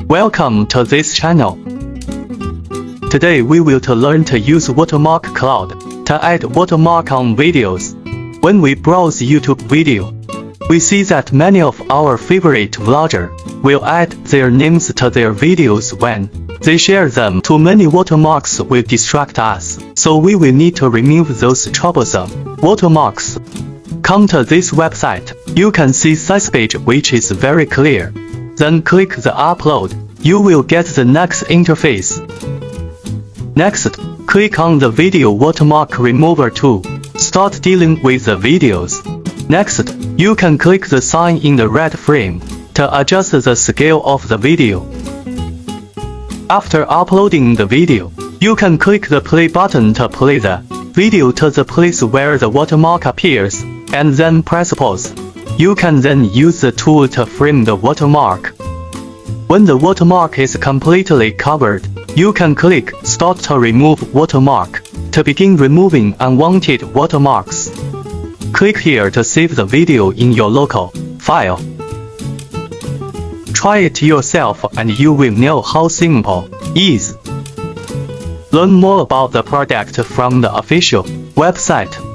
Welcome to this channel. Today we will learn to use Watermark Cloud to add watermark on videos. When we browse YouTube video, we see that many of our favorite vloggers will add their names to their videos. When they share them, too many watermarks will distract us, so we will need to remove those troublesome watermarks. Come to this website. You can see this page, which is very clear. Then click the upload. You will get the next interface. Next, click on the video watermark remover tool. Start dealing with the videos. Next, you can click the sign in the red frame to adjust the scale of the video. After uploading the video, you can click the play button to play the video to the place where the watermark appears, and then press pause. You can then use the tool to frame the watermark. When the watermark is completely covered, you can click Start to remove watermark to begin removing unwanted watermarks. Click here to save the video in your local file. Try it yourself and you will know how simple it is. Learn more about the product from the official website.